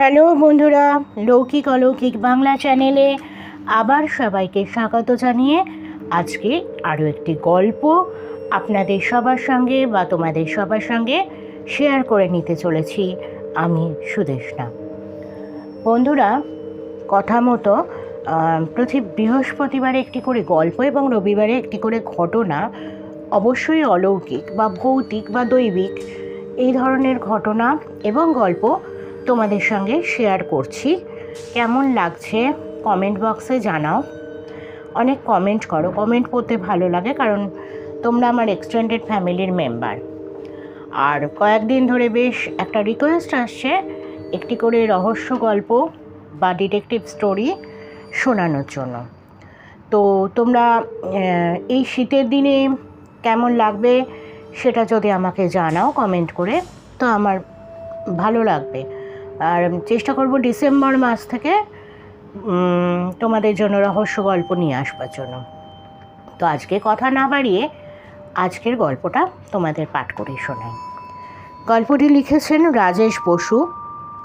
Hello বন্ধুরা, লৌকিক অলৌকিক বাংলা চ্যানেলে আবার সবাইকে স্বাগত জানিয়ে আজকে আরও একটি গল্প আপনাদের সবার সঙ্গে বা তোমাদের সবার সঙ্গে শেয়ার করে নিতে চলেছি আমি সুদেষ্ণা। বন্ধুরা, কথা মতো প্রতি বৃহস্পতিবারে একটি করে গল্প এবং রবিবারে একটি করে ঘটনা, অবশ্যই অলৌকিক বা ভৌতিক বা দৈবিক এই ধরনের ঘটনা এবং গল্প তোমাদের সঙ্গে শেয়ার করছি। কেমন লাগছে কমেন্ট বক্সে জানাও। অনেক কমেন্ট করো, কমেন্ট করতে ভালো লাগে, কারণ তোমরা আমার এক্সটেন্ডেড ফ্যামিলির মেম্বার। আর কয়েকদিন ধরে বেশ একটা রিকোয়েস্ট আসছে একটি করে রহস্য গল্প বা ডিটেকটিভ স্টোরি শোনানোর জন্য। তো তোমরা এই শীতের দিনে কেমন লাগবে সেটা যদি আমাকে জানাও কমেন্ট করে, তো আমার ভালো লাগবে। আর চেষ্টা করব ডিসেম্বর মাস থেকে তোমাদের জন্য রহস্য গল্প নিয়ে আসবার জন্য। তো আজকে কথা না বাড়িয়ে আজকের গল্পটা তোমাদের পাঠ করে শোনাই। গল্পটি লিখেছেন রাজেশ বসু।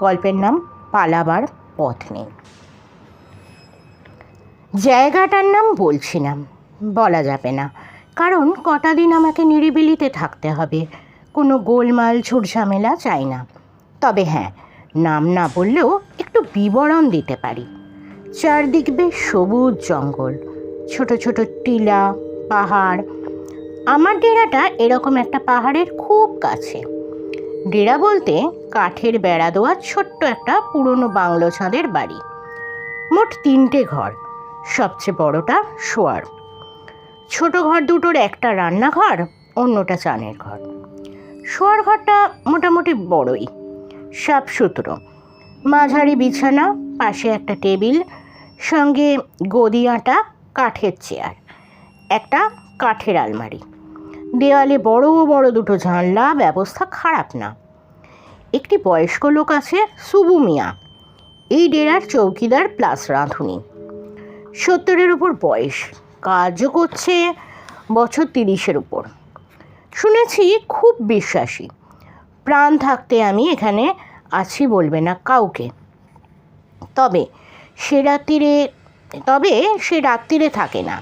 গল্পের নাম পালাবার পথ নেই। জায়গাটার নাম বলছি না, বলা যাবে না, কারণ কটা দিন আমাকে নিরিবিলিতে থাকতে হবে। কোনো গোলমাল ঝুটঝামেলা চাই না। তবে হ্যাঁ, নাম না বললেও একটু বিবরণ দিতে পারি। চারদিক বেশ সবুজ জঙ্গল, ছোট ছোট টিলা, পাহাড়। আমার ডেরাটা এরকম একটা পাহাড়ের খুব কাছে। ডেরা বলতে কাঠের বেড়া দেওয়া ছোট্ট একটা পুরনো বাংলো ছাদের বাড়ি। মোট 3টে ঘর, সবচেয়ে বড়টা শোয়ার। ছোট ঘর দুটোর একটা রান্নাঘর, অন্যটা চানের ঘর। শোয়ার ঘরটা মোটামুটি বড়ই, সাফ সুতরো, মাঝারি বিছানা, পাশে একটা টেবিল, সঙ্গে গদি আঁটা কাঠের চেয়ার, একটা কাঠের আলমারি, দেওয়ালে বড় বড় দুটো জানলা। ব্যবস্থা খারাপ না। একটি বয়স্ক লোক আছে, সুবু মিয়া, এই ডেরার চৌকিদার প্লাস রাঁধুনি। 70-এর উপর বয়স, কাজও করছে বছর 30-এর উপর। শুনেছি খুব বিশ্বাসী। প্রাণ থাকতে আমি এখানে আছি বলবে না কাউকে। তবে সে রাত্রিরে থাকে না,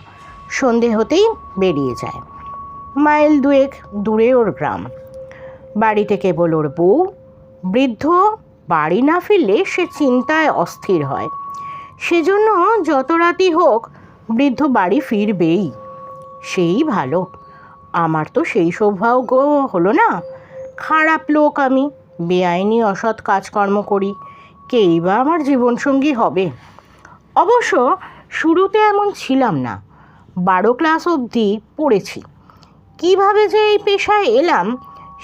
সন্ধে হতেই বেরিয়ে যায়। মাইল 2 দূরে ওর গ্রাম। বাড়িতে কেবল ওর বউ। বৃদ্ধ বাড়ি না ফিরলে সে চিন্তায় অস্থির হয়। সেজন্য যত রাতই হোক বৃদ্ধ বাড়ি ফিরবেই। সেই ভালো। আমার তো সেই সৌভাগ্য হলো না। খারাপ লোক আমি, বেআইনি অসৎ কাজকর্ম করি, কেই বা আমার জীবনসঙ্গী হবে? অবশ্য শুরুতে এমন ছিলাম না। 12 ক্লাস অবধি পড়েছি। কিভাবে যে এই পেশায় এলাম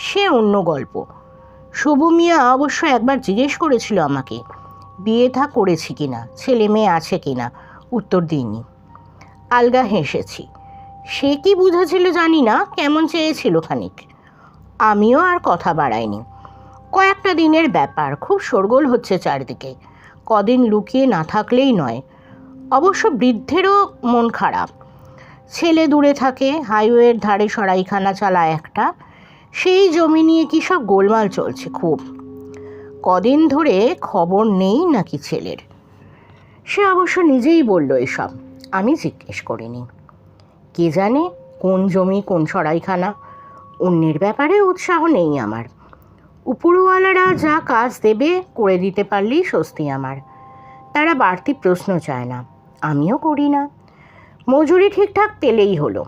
সে অন্য গল্প। শুভু মিয়া অবশ্য একবার জিজ্ঞেস করেছিল আমাকে বিয়ে থা করেছি কিনা, ছেলে মেয়ে আছে কিনা। উত্তর দিইনি। আলগা হেসেছি। সে কি বুঝেছিল জানি না, কেমন চেয়েছিল খানিক। আমিও আর কথা বাড়াইনি। কয়েকটা দিনের ব্যাপার, খুব শোরগোল হচ্ছে চারদিকে। কদিন লুকিয়ে না থাকলেই নয়। অবশ্য বৃদ্ধেরও মন খারাপ। ছেলে দূরে থাকে, হাইওয়ের ধারে সরাইখানা চালায় একটা। সেই জমি নিয়ে কী সব গোলমাল চলছে খুব। কদিন ধরে খবর নেই নাকি ছেলের। সে অবশ্য নিজেই বলল এসব, আমি জিজ্ঞেস করিনি। কে জানে কোন জমি কোন সরাইখানা। অন্যের ব্যাপারে উৎসাহ নেই আমার। উপরওয়ালারা যা কাজ দেবে করে দিতে পারলেই স্বস্তি আমার। তারা বাড়তি প্রশ্ন চায় না, আমিও করি না। মজুরি ঠিকঠাক পেলেই হলো।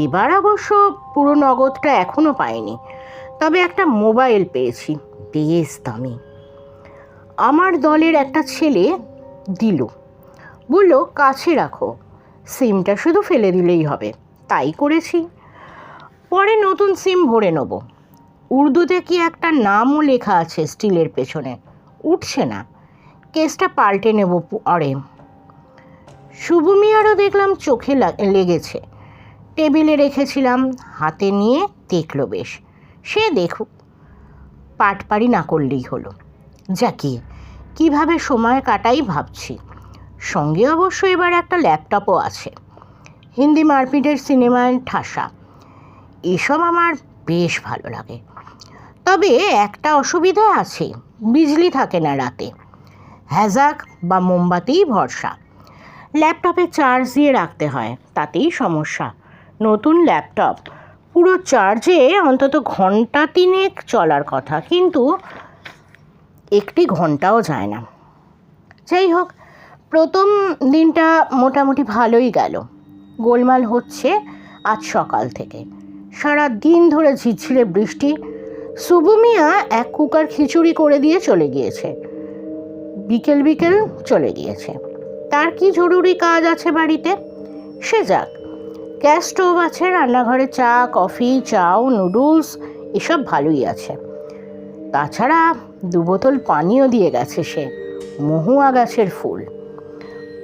এবার অবশ্য পুরো নগদটা এখনও পাইনি, তবে একটা মোবাইল পেয়েছি, বেশ দামি। আমার দলের একটা ছেলে দিল, বলল কাছে রাখো, সিমটা শুধু ফেলে দিলেই হবে। তাই করেছি। পরে নতুন সিম ভরে নেব। উর্দুতে কি একটা নামও লেখা আছে স্টিলের পেছনে, উঠছে না। কেসটা পাল্টে নেব পরে। শুভু মিয়ারও দেখলাম চোখে লেগেছে। টেবিলে রেখেছিলাম, হাতে নিয়ে দেখলো বেশ। সে দেখুক, পাটপাড়ি না করলেই হলো। যাকে কীভাবে সময় কাটাই ভাবছি। সঙ্গে অবশ্য এবার একটা ল্যাপটপও আছে। হিন্দি মারপিটের সিনেমায় ঠাসা। এসব আমার বেশ ভালো লাগে। তবে একটা অসুবিধা আছে, বিজলি থাকে না রাতে। হ্যাজাক বা মোমবাতিই ভরসা। ল্যাপটপে চার্জ দিয়ে রাখতে হয়, তাতেই সমস্যা। নতুন ল্যাপটপ, পুরো চার্জে অন্তত ঘন্টা 3 চলার কথা, কিন্তু 1 ঘন্টাও যায় না। যাই হোক, প্রথম দিনটা মোটামুটি ভালোই গেল। গোলমাল হচ্ছে আজ সকাল থেকে। সারা দিন ধরে ঝিরঝিরে বৃষ্টি। সুবু মিয়া 1 কুকার খিচুড়ি করে দিয়ে চলে গিয়েছে, বিকেল বিকেল চলে গিয়েছে। তার কি জরুরি কাজ আছে বাড়িতে, সে যাক। গ্যাস স্টোভ আছে, রান্নাঘরে চা কফি চাও নুডলস এসব ভালোই আছে। তাছাড়া 2 বোতল পানিও দিয়ে গেছে সে, মহুয়া গাছের ফুল,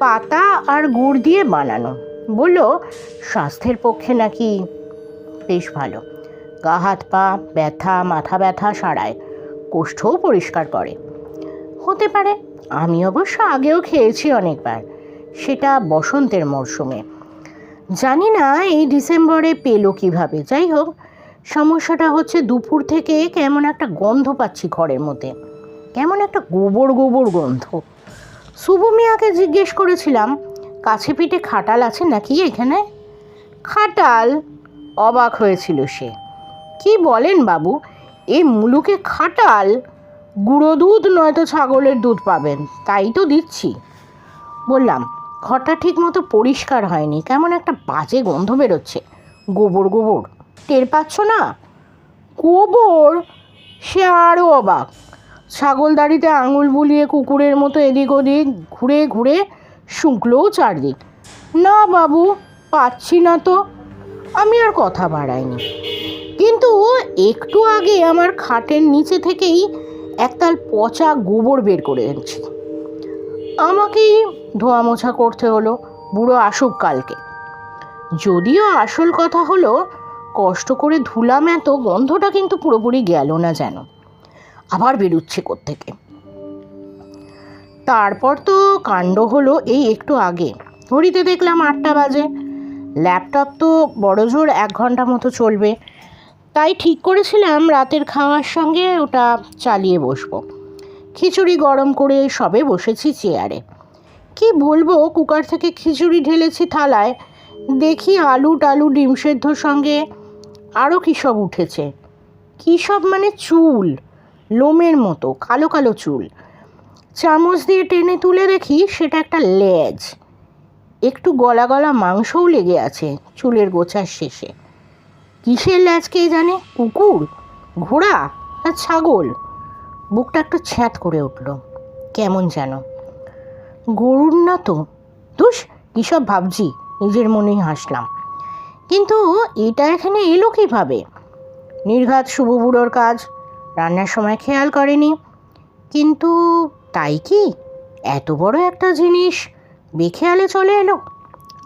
পাতা আর গুড় দিয়ে বানানো। বলল স্বাস্থ্যের পক্ষে নাকি বেশ ভালো। গা হাত পা ব্যথা মাথা ব্যথা সারায়, কোষ্ঠও পরিষ্কার করে। হতে পারে, আমি অবশ্য আগেও খেয়েছি অনেকবার, সেটা বসন্তের মরশুমে। জানি না এই ডিসেম্বরে পেলো কিভাবে। যাই হোক, সমস্যাটা হচ্ছে দুপুর থেকে কেমন একটা গন্ধ পাচ্ছি ঘরের মধ্যে, কেমন একটা গোবর গোবর গন্ধ। সুবু মিয়াকে জিজ্ঞেস করেছিলাম, কাছে পিঠে খাটাল আছে নাকি এখানে? খাটাল? অবাক হয়েছিল সে। কি বলেন বাবু, এই মুলুকে খাটাল? গুঁড়ো দুধ নয়তো ছাগলের দুধ পাবেন, তাই তো দিচ্ছি। বললাম, ঘরটা ঠিক মতো পরিষ্কার হয়নি, কেমন একটা বাজে গন্ধ বেরোচ্ছে, গোবর গোবর। টের পাচ্ছ না? গোবর? সে আরও অবাক। ছাগলদাড়িতে আঙুল বুলিয়ে কুকুরের মতো এদিক ওদিক ঘুরে ঘুরে শুকলোও চারদিক। না বাবু, পাচ্ছি না তো। আমি আর কথা বাড়াইনি, কিন্তু একটু আগে আমার খাটের নিচে থেকেই একতাল পচা গোবর বের করে এনেছি। আমাকেই ধোয়া মোছা করতে হলো, বুড়ো আসুক কালকে। যদিও আসল কথা হলো, কষ্ট করে ধুলাম এত, গন্ধটা কিন্তু পুরোপুরি গেল না যেন, আবার বেরুচ্ছে কোত্থেকে। তারপর তো কাণ্ড হলো এই একটু আগে। ঘড়িতে দেখলাম 8টা বাজে। ল্যাপটপ তো বড় জোর 1 ঘন্টা মতো চলবে, তাই ঠিক করেছিলাম রাতের খাওয়ার সঙ্গে ওটা চালিয়ে বসবো। খিচুড়ি গরম করে সবে বসেছি চেয়ারে। কি বলবো, কুকার থেকে খিচুড়ি ঢেলেছি থালায়, দেখি আলু টালু ডিম সেদ্ধর সঙ্গে আরও কী সব উঠেছে। কী সব মানে চুল, লোমের মতো কালো কালো চুল। চামচ দিয়ে টেনে তুলে দেখি সেটা একটা লেজ। একটু গলা গলা মাংসও লেগে আছে চুলের গোছার শেষে। কিসের লেজ কে জানে, কুকুর, ঘোড়া না ছাগল? বুকটা একটু ছ্যাঁত করে উঠল, কেমন যেন। গরুর না তো। ধুস, কী সব ভাবছি, নিজের মনেই হাসলাম। কিন্তু এটা এখানে এলো কীভাবে? নির্ঘাত শুভ বুড়োর কাজ, রান্নার সময় খেয়াল করেনি। কিন্তু তাই কি এত বড় একটা জিনিস বেখেয়ালে চলে এলো?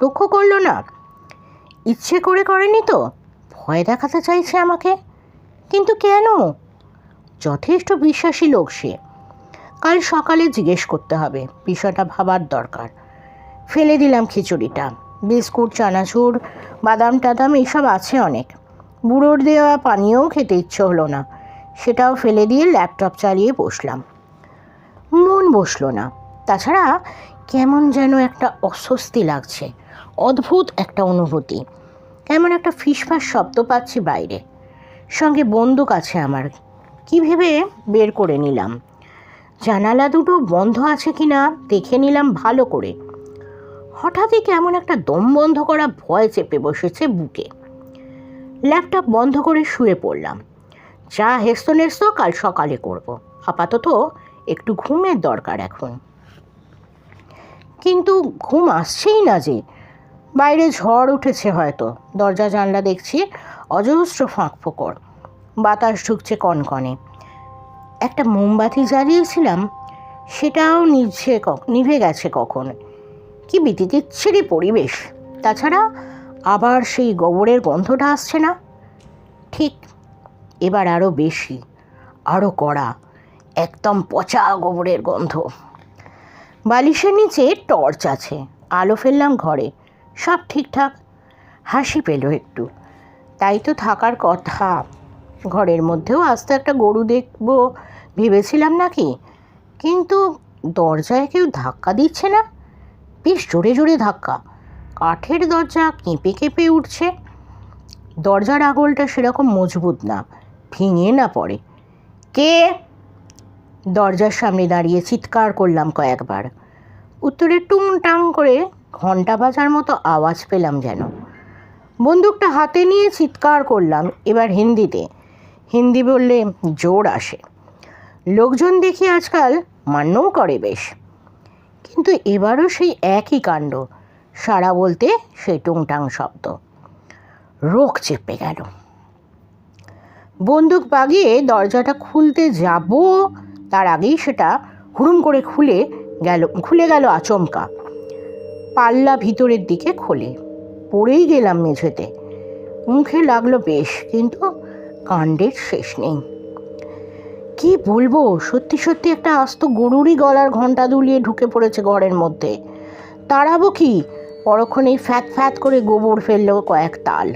লক্ষ্য করলো না? ইচ্ছে করে করেনি তো? ভয় দেখাতে চাইছে আমাকে? কিন্তু কেন? যথেষ্ট বিশ্বাসী লোক সে। কাল সকালে জিজ্ঞেস করতে হবে, বিষয়টা ভাবার দরকার। ফেলে দিলাম খিচুড়িটা। বিস্কুট চানাচুর বাদাম টাদাম এইসব আছে অনেক। বুড়োর দেওয়া পানীয়ও খেতে ইচ্ছে হলো না, সেটাও ফেলে দিয়ে ল্যাপটপ চালিয়ে বসলাম। মন বসলো না। তাছাড়া কেমন যেন একটা অস্বস্তি লাগছে, অদ্ভুত একটা অনুভূতি। কেমন একটা ফিসফাস শব্দ পাচ্ছি বাইরে, সঙ্গে বন্দুক আছে আমার। কি ভেবে বের করে নিলাম। জানালা দুটো বন্ধ আছে কিনা দেখে নিলাম ভালো করে। হঠাৎই কেমন একটা দম বন্ধ করা ভয় চেপে বসেছে বুকে। ল্যাপটপ বন্ধ করে শুয়ে পড়লাম। যা হেস্ত নেস্ত কাল সকালে করব, আপাতত একটু ঘুমের দরকার এখন। কিন্তু ঘুম আসছেই না যে। বাইরে ঝড় উঠেছে হয়তো। দরজা জানলা দেখছি অজস্র ফাঁক ফোকর, বাতাস ঢুকছে কনকনে। একটা মোমবাতি জ্বালিয়েছিলাম, সেটাও নিভে গেছে কখন। কি বিতিকিচ্ছিরি পরিবেশ। তাছাড়া আবার সেই গোবরের গন্ধটা আসছে না? ঠিক এবার আরও বেশি, আরও কড়া, একদম পচা গোবরের গন্ধ। বালিশের নিচে টর্চ আছে, আলো ফেললাম ঘরে, সব ঠিকঠাক। হাসি পেল একটু, তাই তো থাকার কথা। ঘরের মধ্যেও আস্তে একটা গরু দেখব ভেবেছিলাম নাকি, কিন্তু দরজায় কেউ ধাক্কা দিচ্ছে না। বেশ জোরে জোরে ধাক্কা, কাঠের দরজা কেঁপে কেঁপে উঠছে। দরজার আগলটা সেরকম মজবুত না, ভেঙে না পড়ে। কে? দরজার সামনে দাঁড়িয়ে চিৎকার করলাম কয়েকবার। উত্তরে টুংটাং করে ঘন্টা বাজার মতো আওয়াজ পেলাম যেন। বন্দুকটা হাতে নিয়ে চিৎকার করলাম, এবার হিন্দিতে। হিন্দি বললে জোর আসে। লোকজন দেখি আজকাল মান্যও করে বেশ। কিন্তু এবারও সেই একই কাণ্ড, সারা বলতে সেই টুংটাং শব্দ। রোগ চেপে গেল। বন্দুক বাগিয়ে দরজাটা খুলতে যাব, তার আগেই সেটা হুড়ুম করে খুলে গেল আচমকা। পাল্লা ভিতরের দিকে খোলে, পড়েই গেলাম মেঝেতে। মুখে লাগলো বেশ, কিন্তু কাণ্ডের শেষ নেই। কি বলবো, সত্যি সত্যি একটা আস্ত গরুরই গলার ঘণ্টা দুলিয়ে ঢুকে পড়েছে ঘরের মধ্যে। তাড়াবো কি? পরক্ষণেই ফ্যাত ফ্যাত করে গোবর ফেললো কয়েক তাল।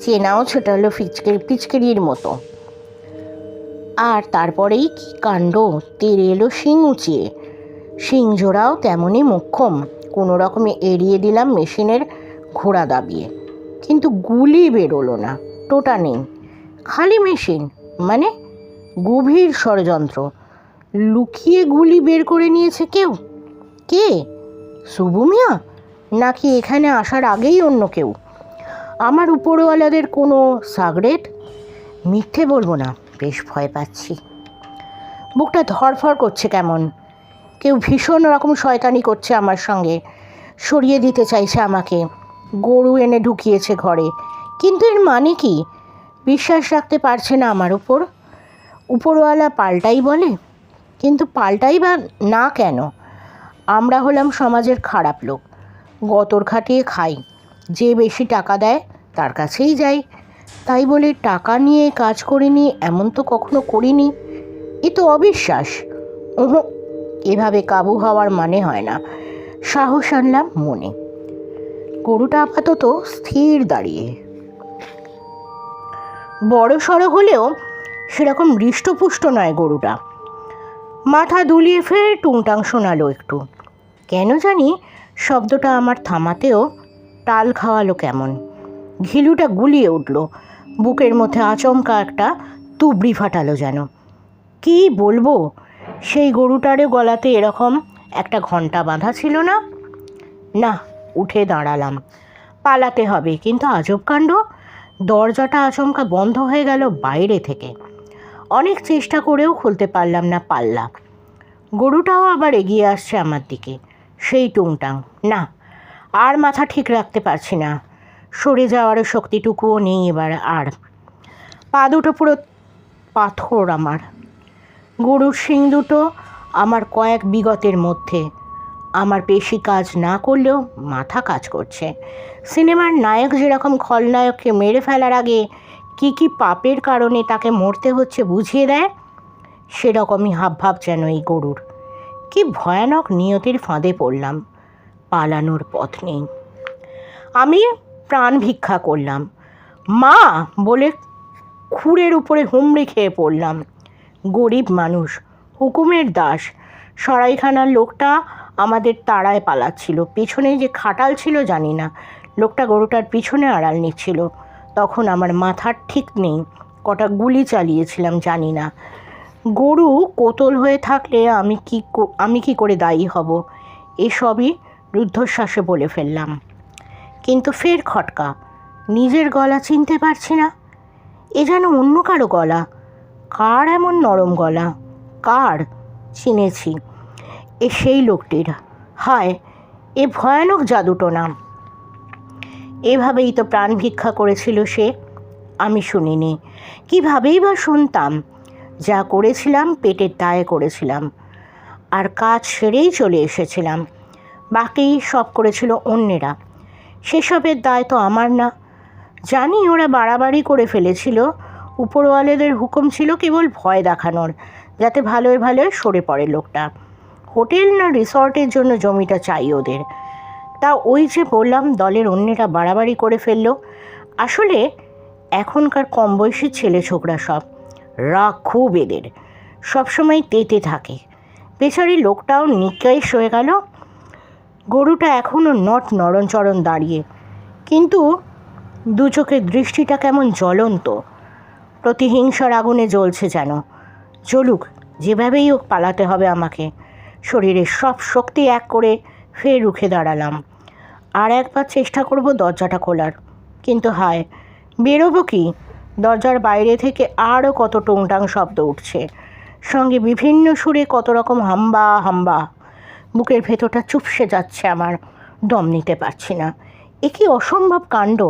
চেনাও ছোটালো পিচকেরির মতো। আর তারপরেই কি কাণ্ড, তেড়ে এলো শিং উঁচিয়ে। শিং জোড়াও তেমনই মোক্ষম, কোনো রকমে এড়িয়ে দিলাম মেশিনের ঘোড়া দাবিয়ে। কিন্তু গুলি বেরোলো না, টোটা নেই, খালি মেশিন। মানে গভীর ষড়যন্ত্র, লুকিয়ে গুলি বের করে নিয়েছে কেউ। কে? সুবু মিয়া? নাকি এখানে আসার আগেই অন্য কেউ? আমার উপরওয়ালাদের কোনো সাগরেট? মিথ্যে বলবো না, বেশ ভয় পাচ্ছি। বুকটা ধড়ফড় করছে কেমন। কেউ ভীষণ রকম শয়তানি করছে আমার সঙ্গে, সরিয়ে দিতে চাইছে আমাকে। গরু এনে ঢুকিয়েছে ঘরে, কিন্তু এর মানে কি? বিশ্বাস রাখতে পারছে না আমার উপর। উপরওয়ালা পাল্টাই বলে, কিন্তু পাল্টাই বা না কেন? আমরা হলাম সমাজের খারাপ লোক, গতর খাটিয়ে খাই। যে বেশি টাকা দেয় তার কাছেই যাই। তাই বলে টাকা নিয়ে কাজ করিনি এমন তো কখনো করিনি। এ তো অবিশ্বাস। এভাবে কাবু হওয়ার মানে হয় না। সাহস আনলাম মনে। গরুটা আপাতত স্থির দাঁড়িয়ে। বড় সড়ো হলেও সেরকম হৃষ্টপুষ্ট নয় গরুটা। মাথা দুলিয়ে ফের টুংটাং শোনালো একটু। কেন জানি শব্দটা আমার থামাতেও টাল খাওয়ালো কেমন। ঘিলুটা গুলিয়ে উঠল, বুকের মধ্যে আচমকা একটা তুবড়ি ফাটালো যেন। কি বলবো, সেই গরুটারও গলাতে এরকম একটা ঘণ্টা বাঁধা ছিল না। না, উঠে দাঁড়ালাম। পালাতে হবে, কিন্তু আজব কাণ্ড, দরজাটা আচমকা বন্ধ হয়ে গেল বাইরে থেকে। অনেক চেষ্টা করেও খুলতে পারলাম না পাল্লা। গরুটাও আবার এগিয়ে আসছে আমার দিকে, সেই টুংটাং। না, আর মাথা ঠিক রাখতে পারছি না। সরে যাওয়ারও শক্তিটুকুও নেই এবার আর। পা দুটো পুরো পাথর আমার। গরুর শিং দুটো আমার কয়েক বিগতের মধ্যে। আমার পেশি কাজ না করলেও মাথা কাজ করছে। সিনেমার নায়ক যেরকম খলনায়ককে মেরে ফেলার আগে কি কি পাপের কারণে তাকে মরতে হচ্ছে বুঝিয়ে দেয়, সেরকমই হাবভাব যেন এই গরুর। কি ভয়ানক নিয়তির ফাঁদে পড়লাম, পালানোর পথ নেই। আমি প্রাণ ভিক্ষা করলাম, মা বলে খুরের উপরে হুমড়ি খেয়ে পড়লাম। গরিব মানুষ, হুকুমের দাস। সরাইখানার লোকটা আমাদের তাড়ায় পালাচ্ছিল। পেছনে যে খাটাল ছিল জানি না, লোকটা গরুটার পিছনে আড়াল নিচ্ছিল। তখন আমার মাথার ঠিক নেই, কটা গুলি চালিয়েছিলাম জানি না। গরু কোতল হয়ে থাকলে আমি কি করে দায়ী হব? এসবই রুদ্ধশ্বাসে বলে ফেললাম। কিন্তু ফের খটকা, নিজের গলা চিনতে পারছি না। এ যেন অন্য কারো গলা। কার এমন নরম গলা? কার? চিনেছি, এ সেই লোকটির। হায়, এ ভয়ানক জাদুটোনা। এভাবেই তো প্রাণ ভিক্ষা করেছিল সে, আমি শুনিনি। কীভাবেই বা শুনতাম? যা করেছিলাম পেটের দায়ে করেছিলাম, আর কাজ সেরেই চলে এসেছিলাম। বাকি সব করেছিল অন্যেরা, সেসবের দায় তো আমার না। জানি ওরা বাড়াবাড়ি করে ফেলেছিল। উপরওয়ালাদের হুকুম ছিল কেবল ভয় দেখানোর, যাতে ভালোই ভালোই সরে পড়ে লোকটা। হোটেল না রিসর্টের জন্য জমিটা চাই ওদের। তা ওই যে বললাম, দলের অন্যেরা বাড়াবাড়ি করে ফেললো। আসলে এখনকার কম বয়সী ছেলে ছোকরা সব, রাগ খুব এদের, সবসময় তেতে থাকে। বেচারি লোকটাও নিকাইশ হয়ে গেল। গরুটা এখনও নরণচরণ দাঁড়িয়ে, কিন্তু দু চোখের দৃষ্টিটা কেমন জ্বলন্ত, প্রতিহিংসার আগুনে জ্বলছে যেন। চলুক, যেভাবেই হোক পালাতে হবে আমাকে। শরীরের সব শক্তি এক করে ফের রুখে দাঁড়ালাম। আর একবার চেষ্টা করব দরজাটা খোলার, কিন্তু হায়, বেরোবো কি? দরজার বাইরে থেকে আরও কত টুংটাং শব্দ উঠছে, সঙ্গে বিভিন্ন সুরে কত রকম হাম্বা হাম্বা। বুকের ভেতরটা চুপসে যাচ্ছে আমার, দম নিতে পারছি না। এ কি অসম্ভব কাণ্ড!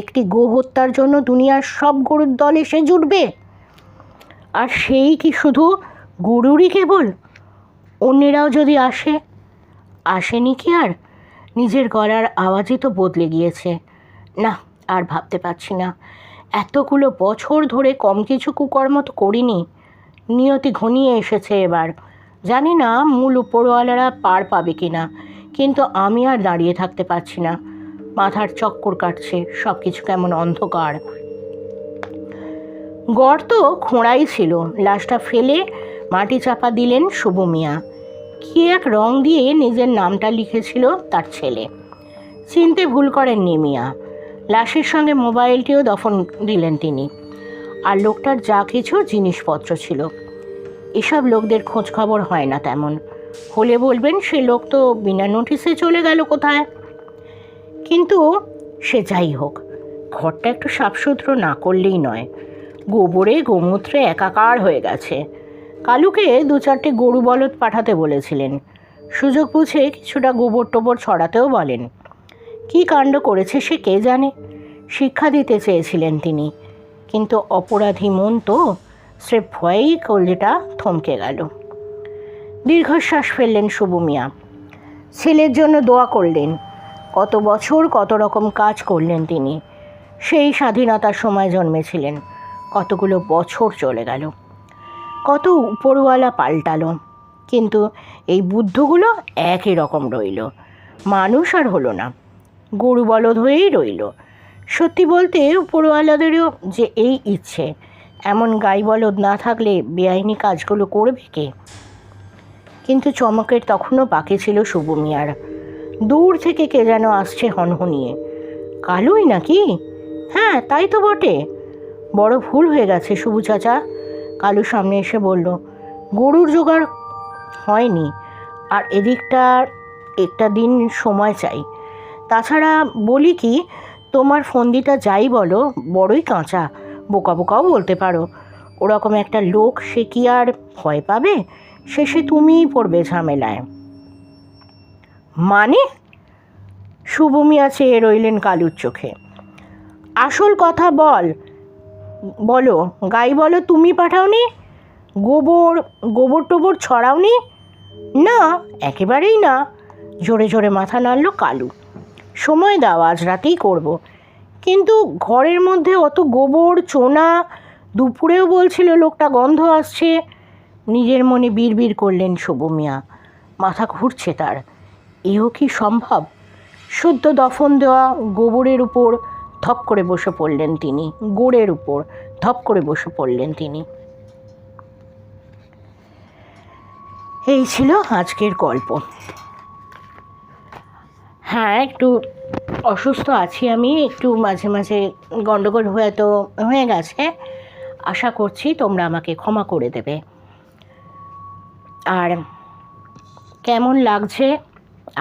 একটি গো হত্যার জন্য দুনিয়ার সব গরুর দল এসে জুটবে, আর সেই কি শুধু গরুরই কেবল? অন্যেরাও যদি আসেনি কি আর? নিজের গলার আওয়াজই তো বদলে গিয়েছে। না, আর ভাবতে পারছি না। এতগুলো বছর ধরে কম কিছু কুকর্ম তো করিনি। নিয়তি ঘনিয়ে এসেছে এবার। জানি না মূল উপরওয়ালারা পার পাবে কি না, কিন্তু আমি আর দাঁড়িয়ে থাকতে পারছি না। মাথার চক্কর কাটছে, সব কিছু কেমন অন্ধকার। গর্ত খোঁড়াই ছিল, লাশটা ফেলে মাটি চাপা দিলেন শুভ মিয়া। কি এক রং দিয়ে নিজের নামটা লিখেছিল তার ছেলে। চিনতে ভুল করেননি মিয়া। লাশের সঙ্গে মোবাইলটিও দফন দিলেন তিনি, আর লোকটার যা কিছু জিনিসপত্র ছিল। এসব লোকদের খোঁজ খবর হয় না তেমন, হলে বলবেন সে লোক তো বিনা নোটিসে চলে গেল কোথায়। কিন্তু সে যাই হোক, ঘরটা একটু সাফসুতরো না করলেই নয়। গোবরে গোমূত্রে একাকার হয়ে গেছে। কালুকে 2-4টে গরু বলদ পাঠাতে বলেছিলেন। সুযোগ বুঝে কিছুটা গোবর টোবর ছড়াতেও বলেন। কি কাণ্ড করেছে সে কে জানে। শিক্ষা দিতে চেয়েছিলেন তিনি, কিন্তু অপরাধী মন তো, স্রেফ ভয়েই কলজেটা থমকে গেল। দীর্ঘশ্বাস ফেললেন শুভ মিয়া। ছেলের জন্য দোয়া করলেন। কত বছর কত রকম কাজ করলেন তিনি। সেই স্বাধীনতার সময় জন্মেছিলেন, কতগুলো বছর চলে গেল, কত উপরওয়ালা পাল্টালো, কিন্তু এই বুদ্ধগুলো একই রকম রইল। মানুষ আর হলো না, গরু বলদ হয়েই রইল। সত্যি বলতে উপরওয়ালাদেরও যে এই ইচ্ছে, এমন গাই বলদ না থাকলে বেআইনি কাজগুলো করবে কে? কিন্তু চমকের তখনও বাকি ছিল শুভ মিয়ার। দূর থেকে কে যেন আসছে হনহনিয়ে। কালুই নাকি? হ্যাঁ, তাই তো বটে। বড় ভুল হয়ে গেছে শুভু চাচা। কালু সামনে এসে বলল, গরুর জোগাড় হয়নি, আর এদিকটার একটা দিন সময় চাই। তাছাড়া বলি কি, তোমার ফন্দিটা যাই বলো বড়ই কাঁচা, বোকা বোকাও বলতে পারো। ওরকম একটা লোক, সে কি আর ভয় পাবে? শেষে তুমিই পড়বে ঝামেলায়। মানে? শুভ মিয়া চেয়ে রইলেন কালুর চোখে। আসল কথা বলো, গাই বলো তুমি পাঠাওনি? গোবর টোবর ছড়াওনি? না, একেবারেই না। জোরে জোরে মাথা নাড়ল কালু। সময় দাও, আজ রাতেই করব। কিন্তু ঘরের মধ্যে অত গোবর চোনা, দুপুরেও বলছিল লোকটা গন্ধ আসছে। নিজের মনে বিড়বিড় করলেন শুভ মিয়া। মাথা ঘুরছে তার। এও কি সম্ভব? সদ্য দফন দেওয়া গোবরের উপর ধপ করে বসে পড়লেন তিনি, গোড়ের উপর ধপ করে বসে পড়লেন তিনি। এই ছিল আজকের গল্প। হ্যাঁ, একটু অসুস্থ আছি আমি, একটু মাঝে মাঝে গণ্ডগোল হয়ে গেছে। আশা করছি তোমরা আমাকে ক্ষমা করে দেবে। আর কেমন লাগছে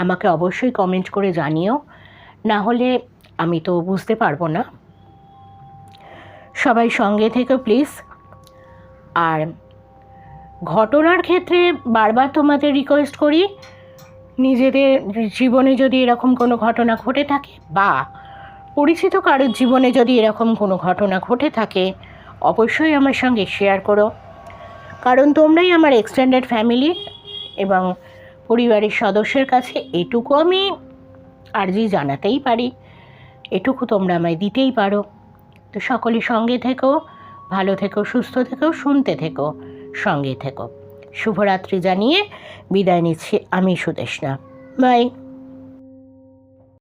আমাকে অবশ্যই কমেন্ট করে জানিও, না হলে আমি তো বুঝতে পারবো না। সবাই সঙ্গে থেকো প্লিজ। আর ঘটনার ক্ষেত্রে বারবার তোমাদের রিকোয়েস্ট করি, নিজেদের জীবনে যদি এরকম কোনো ঘটনা ঘটে থাকে, বা পরিচিত কারোর জীবনে যদি এরকম কোনো ঘটনা ঘটে থাকে, অবশ্যই আমার সঙ্গে শেয়ার করো। কারণ তোমরাই আমার এক্সটেন্ডেড ফ্যামিলি, এবং পরিবারের সদস্যের কাছে এটুকু আমি আর্জি জানাতেই পারি, এটুকু তোমরা আমায় দিতেই পারো। তো সকলে সঙ্গে থেকো, ভালো থেকো, সুস্থ থেকো, শুনতে থেকো, সঙ্গে থেকো। শুভরাত্রি জানিয়ে বিদায় নিচ্ছি আমি সুদেষ্ণা। বাই।